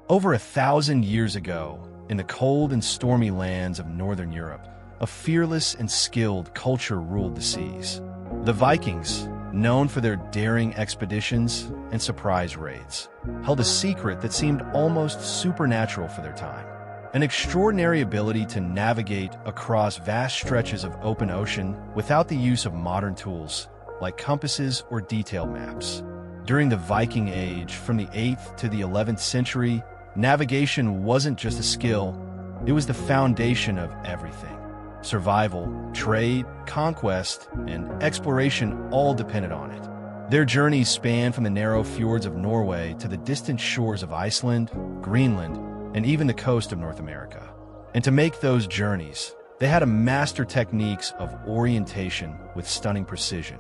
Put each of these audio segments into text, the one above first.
Over 1,000 years ago, in the cold and stormy lands of northern Europe, a fearless and skilled culture ruled the seas. The Vikings, known for their daring expeditions and surprise raids, held a secret that seemed almost supernatural for their time. An extraordinary ability to navigate across vast stretches of open ocean without the use of modern tools like compasses or detailed maps. During the Viking Age, from the 8th to the 11th century, navigation wasn't just a skill, it was the foundation of everything. Survival, trade, conquest, and exploration all depended on it. Their journeys spanned from the narrow fjords of Norway to the distant shores of Iceland, Greenland, and even the coast of North America. And to make those journeys, they had to master techniques of orientation with stunning precision.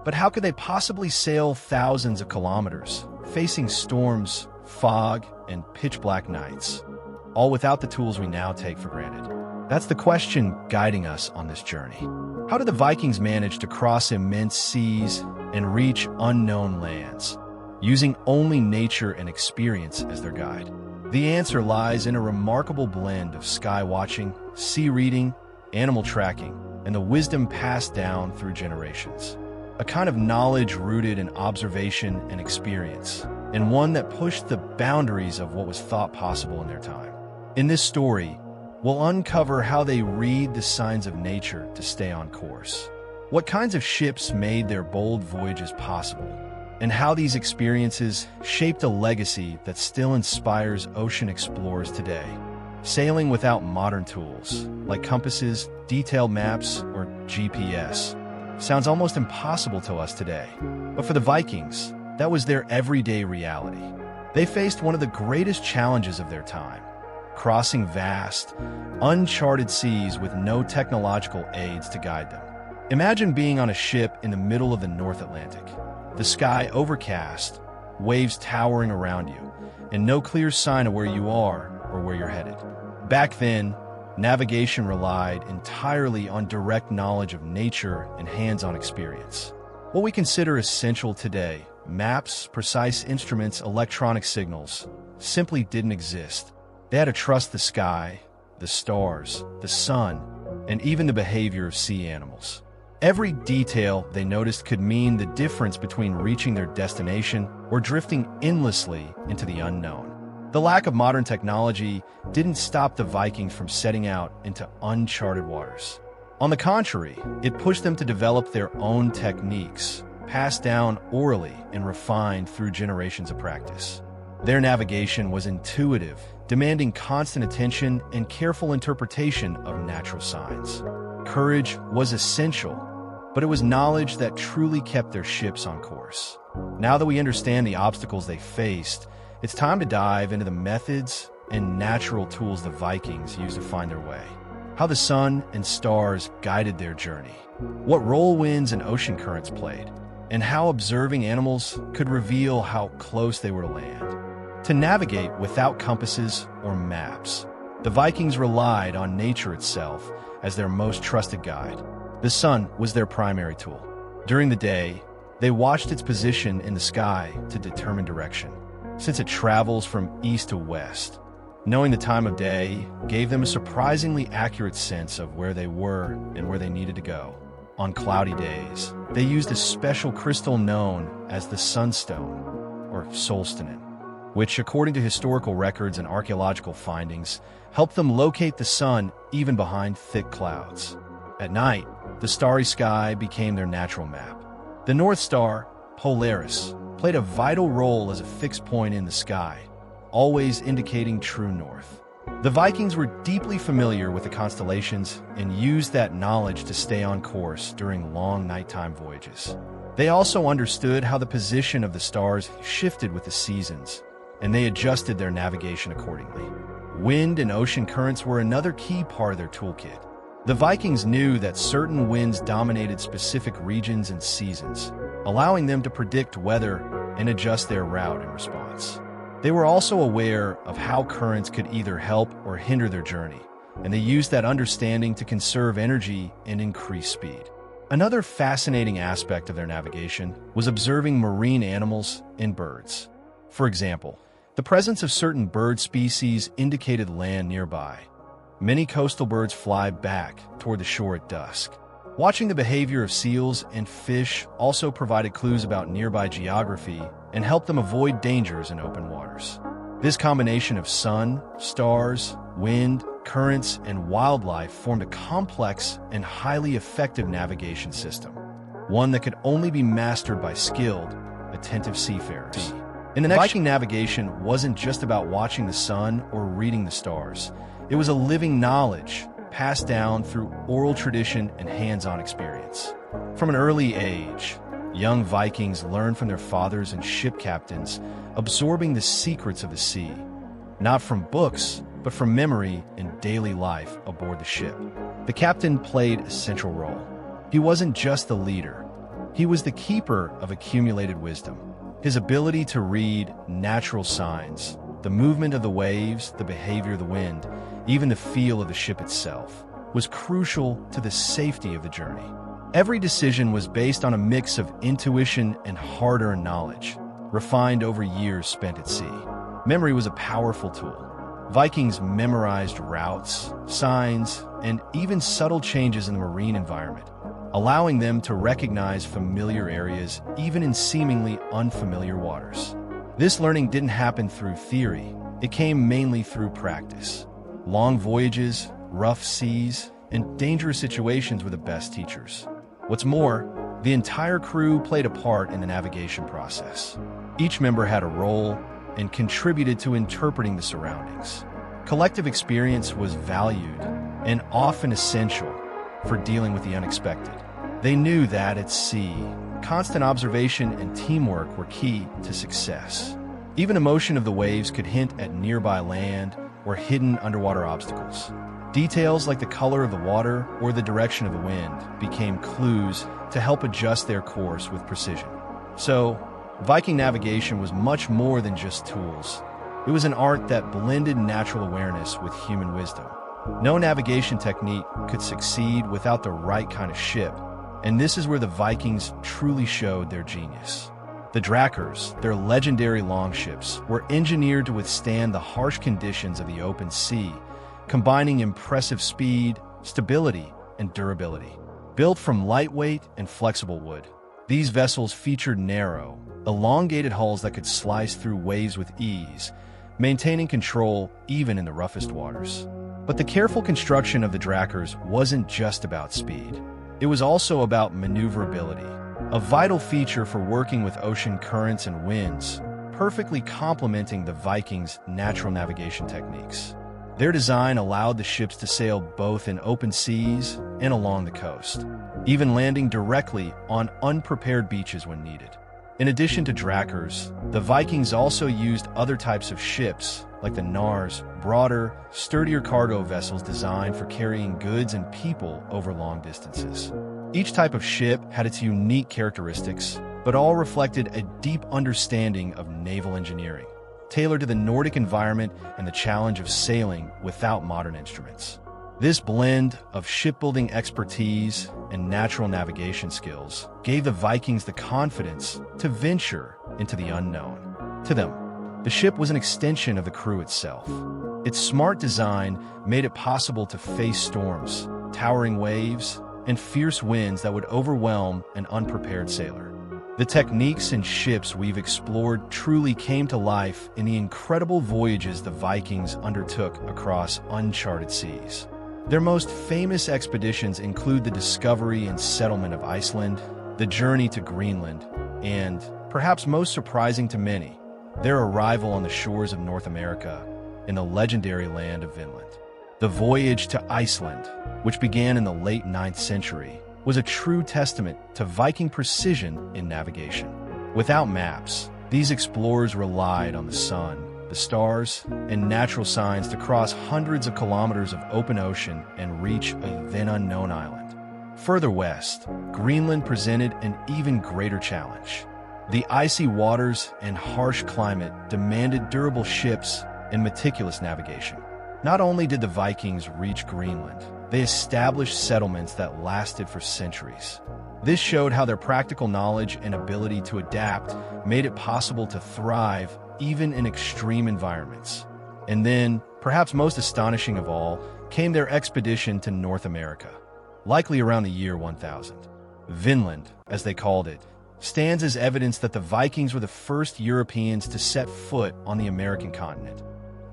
But how could they possibly sail thousands of kilometers, facing storms, fog, and pitch-black nights, all without the tools we now take for granted? That's the question guiding us on this journey. How did the Vikings manage to cross immense seas and reach unknown lands, using only nature and experience as their guide? The answer lies in a remarkable blend of sky watching, sea reading, animal tracking, and the wisdom passed down through generations. A kind of knowledge rooted in observation and experience, and one that pushed the boundaries of what was thought possible in their time. In this story, we'll uncover how they read the signs of nature to stay on course, what kinds of ships made their bold voyages possible, and how these experiences shaped a legacy that still inspires ocean explorers today. Sailing without modern tools, like compasses, detailed maps, or GPS, sounds almost impossible to us today. But for the Vikings, that was their everyday reality. They faced one of the greatest challenges of their time, crossing vast, uncharted seas with no technological aids to guide them. Imagine being on a ship in the middle of the North Atlantic. The sky overcast, waves towering around you, and no clear sign of where you are or where you're headed. Back then, navigation relied entirely on direct knowledge of nature and hands-on experience. What we consider essential today, maps, precise instruments, electronic signals, simply didn't exist. They had to trust the sky, the stars, the sun, and even the behavior of sea animals. Every detail they noticed could mean the difference between reaching their destination or drifting endlessly into the unknown. The lack of modern technology didn't stop the Vikings from setting out into uncharted waters. On the contrary, it pushed them to develop their own techniques, passed down orally and refined through generations of practice. Their navigation was intuitive, demanding constant attention and careful interpretation of natural signs. Courage was essential, but it was knowledge that truly kept their ships on course. Now that we understand the obstacles they faced, it's time to dive into the methods and natural tools the Vikings used to find their way. How the sun and stars guided their journey, what role winds and ocean currents played, and how observing animals could reveal how close they were to land. To navigate without compasses or maps, the Vikings relied on nature itself as their most trusted guide. The sun was their primary tool. During the day, they watched its position in the sky to determine direction, since it travels from east to west. Knowing the time of day gave them a surprisingly accurate sense of where they were and where they needed to go. On cloudy days, they used a special crystal known as the sunstone, or solstice, which, according to historical records and archaeological findings, helped them locate the sun even behind thick clouds. At night, the starry sky became their natural map. The North Star, Polaris, played a vital role as a fixed point in the sky, always indicating true north. The Vikings were deeply familiar with the constellations and used that knowledge to stay on course during long nighttime voyages. They also understood how the position of the stars shifted with the seasons, and they adjusted their navigation accordingly. Wind and ocean currents were another key part of their toolkit. The Vikings knew that certain winds dominated specific regions and seasons, allowing them to predict weather and adjust their route in response. They were also aware of how currents could either help or hinder their journey, and they used that understanding to conserve energy and increase speed. Another fascinating aspect of their navigation was observing marine animals and birds. For example, the The presence of certain bird species indicated land nearby. Many coastal birds fly back toward the shore at dusk. Watching the behavior of seals and fish also provided clues about nearby geography and helped them avoid dangers in open waters. This combination of sun, stars, wind, currents, and wildlife formed a complex and highly effective navigation system, one that could only be mastered by skilled, attentive seafarers. In the Viking navigation wasn't just about watching the sun or reading the stars. It was a living knowledge passed down through oral tradition and hands-on experience. From an early age, young Vikings learned from their fathers and ship captains, absorbing the secrets of the sea, not from books, but from memory and daily life aboard the ship. The captain played a central role. He wasn't just the leader. He was the keeper of accumulated wisdom. His ability to read natural signs, the movement of the waves, the behavior of the wind, even the feel of the ship itself, was crucial to the safety of the journey. Every decision was based on a mix of intuition and hard-earned knowledge, refined over years spent at sea. Memory was a powerful tool. Vikings memorized routes, signs, and even subtle changes in the marine environment, allowing them to recognize familiar areas even in seemingly unfamiliar waters. This learning didn't happen through theory. It came mainly through practice. Long voyages, rough seas, and dangerous situations were the best teachers. What's more, the entire crew played a part in the navigation process. Each member had a role and contributed to interpreting the surroundings. Collective experience was valued and often essential for dealing with the unexpected. They knew that at sea, constant observation and teamwork were key to success. Even the motion of the waves could hint at nearby land or hidden underwater obstacles. Details like the color of the water or the direction of the wind became clues to help adjust their course with precision. So, Viking navigation was much more than just tools. It was an art that blended natural awareness with human wisdom. No navigation technique could succeed without the right kind of ship, and this is where the Vikings truly showed their genius. The Drakers, their legendary longships, were engineered to withstand the harsh conditions of the open sea, combining impressive speed, stability, and durability. Built from lightweight and flexible wood, these vessels featured narrow, elongated hulls that could slice through waves with ease, maintaining control even in the roughest waters. But the careful construction of the Drakers wasn't just about speed. It was also about maneuverability, a vital feature for working with ocean currents and winds, perfectly complementing the Vikings' natural navigation techniques. Their design allowed the ships to sail both in open seas and along the coast, even landing directly on unprepared beaches when needed. In addition to Drakers, the Vikings also used other types of ships, like the Nars, broader, sturdier cargo vessels designed for carrying goods and people over long distances. Each type of ship had its unique characteristics, but all reflected a deep understanding of naval engineering, tailored to the Nordic environment and the challenge of sailing without modern instruments. This blend of shipbuilding expertise and natural navigation skills gave the Vikings the confidence to venture into the unknown. To them, the ship was an extension of the crew itself. Its smart design made it possible to face storms, towering waves, and fierce winds that would overwhelm an unprepared sailor. The techniques and ships we've explored truly came to life in the incredible voyages the Vikings undertook across uncharted seas. Their most famous expeditions include the discovery and settlement of Iceland, the journey to Greenland, and, perhaps most surprising to many, their arrival on the shores of North America in the legendary land of Vinland. The voyage to Iceland, which began in the late 9th century, was a true testament to Viking precision in navigation. Without maps, these explorers relied on the sun, the stars, and natural signs to cross hundreds of kilometers of open ocean and reach a then unknown island. Further west, Greenland presented an even greater challenge. The icy waters and harsh climate demanded durable ships and meticulous navigation. Not only did the Vikings reach Greenland, they established settlements that lasted for centuries. This showed how their practical knowledge and ability to adapt made it possible to thrive even in extreme environments. And then, perhaps most astonishing of all, came their expedition to North America, likely around the year 1000. Vinland, as they called it, stands as evidence that the Vikings were the first Europeans to set foot on the American continent,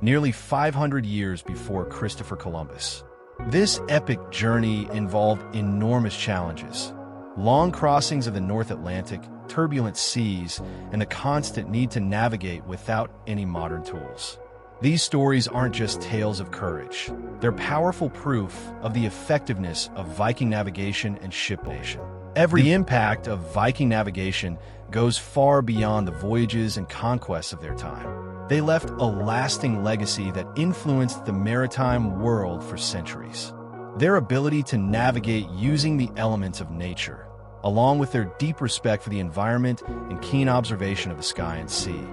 nearly 500 years before Christopher Columbus. This epic journey involved enormous challenges: long crossings of the North Atlantic, turbulent seas, and the constant need to navigate without any modern tools. These stories aren't just tales of courage. They're powerful proof of the effectiveness of Viking navigation and ship nation. The impact of Viking navigation goes far beyond the voyages and conquests of their time. They left a lasting legacy that influenced the maritime world for centuries. Their ability to navigate using the elements of nature, along with their deep respect for the environment and keen observation of the sky and sea,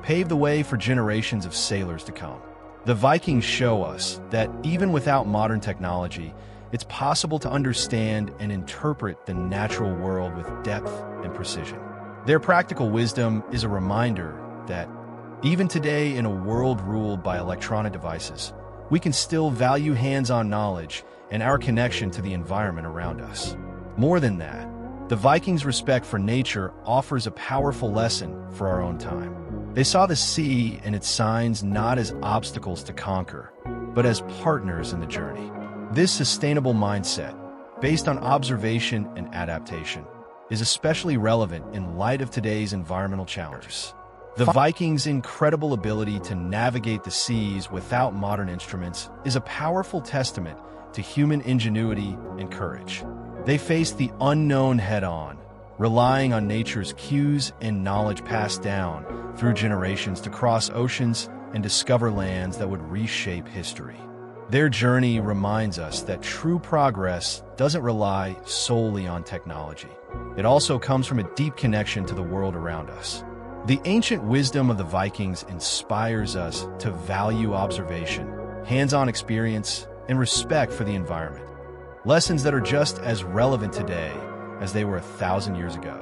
paved the way for generations of sailors to come. The Vikings show us that even without modern technology, it's possible to understand and interpret the natural world with depth and precision. Their practical wisdom is a reminder that even today, in a world ruled by electronic devices, we can still value hands-on knowledge and our connection to the environment around us. More than that, the Vikings' respect for nature offers a powerful lesson for our own time. They saw the sea and its signs not as obstacles to conquer, but as partners in the journey. This sustainable mindset, based on observation and adaptation, is especially relevant in light of today's environmental challenges. The Vikings' incredible ability to navigate the seas without modern instruments is a powerful testament to human ingenuity and courage. They faced the unknown head-on, relying on nature's cues and knowledge passed down through generations to cross oceans and discover lands that would reshape history. Their journey reminds us that true progress doesn't rely solely on technology. It also comes from a deep connection to the world around us. The ancient wisdom of the Vikings inspires us to value observation, hands-on experience, and respect for the environment. Lessons that are just as relevant today as they were 1,000 years ago.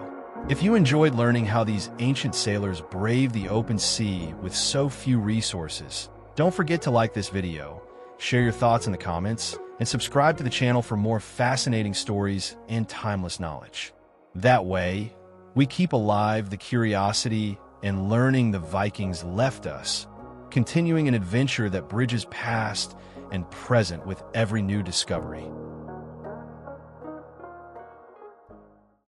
If you enjoyed learning how these ancient sailors braved the open sea with so few resources, don't forget to like this video, share your thoughts in the comments, and subscribe to the channel for more fascinating stories and timeless knowledge. That way, we keep alive the curiosity and learning the Vikings left us, continuing an adventure that bridges past and present with every new discovery.